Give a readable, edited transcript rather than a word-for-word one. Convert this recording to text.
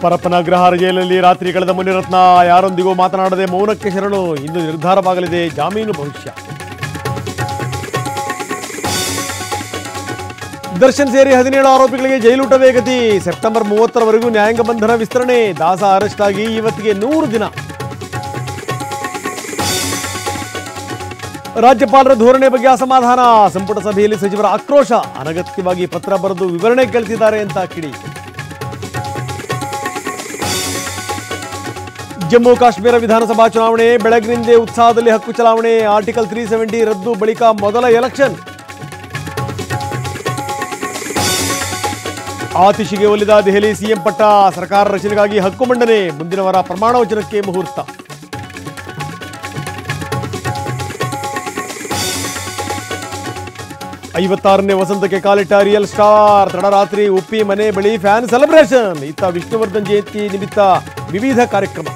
ಪರಪ್ಪನ ಅಗ್ರಹಾರ ಜೈಲಲ್ಲಿ ರಾತ್ರಿ ಕಳೆದ ಮುನಿರತ್ನ ಯಾರೊಂದಿಗೂ ಮಾತನಾಡದೆ ಮೌನಕ್ಕೆ ಶರಣು. ಇಂದು ನಿರ್ಧಾರವಾಗಲಿದೆ ಜಾಮೀನು ಭವಿಷ್ಯ. ದರ್ಶನ್ ಸೇರಿ 17 ಆರೋಪಿಗಳಿಗೆ ಜೈಲೂಟವೇ ಗತಿ. ಸೆಪ್ಟೆಂಬರ್ 30ರವರೆಗೂ ನ್ಯಾಯಾಂಗ ಬಂಧನ ವಿಸ್ತರಣೆ. ದಾಸ ಅರೆಸ್ಟ್ ಆಗಿ ಇವತ್ತಿಗೆ 100 ದಿನ. ರಾಜ್ಯಪಾಲರ ಧೋರಣೆ ಬಗ್ಗೆ ಅಸಮಾಧಾನ. ಸಂಪುಟ ಸಭೆಯಲ್ಲಿ ಸಚಿವರ ಆಕ್ರೋಶ. ಅನಗತ್ಯವಾಗಿ ಪತ್ರ ಬರೆದು ವಿವರಣೆ ಕೇಳ್ತಿದ್ದಾರೆ ಅಂತ ಕಿಡಿ. ಜಮ್ಮು ಕಾಶ್ಮೀರ ವಿಧಾನಸಭಾ ಚುನಾವಣೆ ಬೆಳಗಿನಿಂದೇ ಉತ್ಸಾಹದಲ್ಲಿ ಹಕ್ಕು ಚಲಾವಣೆ. ಆರ್ಟಿಕಲ್ 370 ರದ್ದು ಬಳಿಕ ಮೊದಲ ಎಲೆಕ್ಷನ್. ಆತಿಶಿಗೆ ಒಲಿದ ದೆಹಲಿ ಸಿಎಂ ಪಟ್ಟ. ಸರ್ಕಾರ ರಚನೆಗಾಗಿ ಹಕ್ಕು ಮಂಡನೆ. ಮುಂದಿನ ವಾರ ಪ್ರಮಾಣ ವಚನಕ್ಕೆ ಮುಹೂರ್ತ. ಐವತ್ತಾರನೇ ವಸಂತಕ್ಕೆ ಕಾಲಿಟ್ಟ ರಿಯಲ್ ಸ್ಟಾರ್. ತಡರಾತ್ರಿ ಉಪ್ಪಿ ಮನೆ ಬಳಿ ಫ್ಯಾನ್ ಸೆಲೆಬ್ರೇಷನ್. ಇತ್ತ ವಿಷ್ಣುವರ್ಧನ್ ಜಯಂತಿ ನಿಮಿತ್ತ ವಿವಿಧ ಕಾರ್ಯಕ್ರಮ.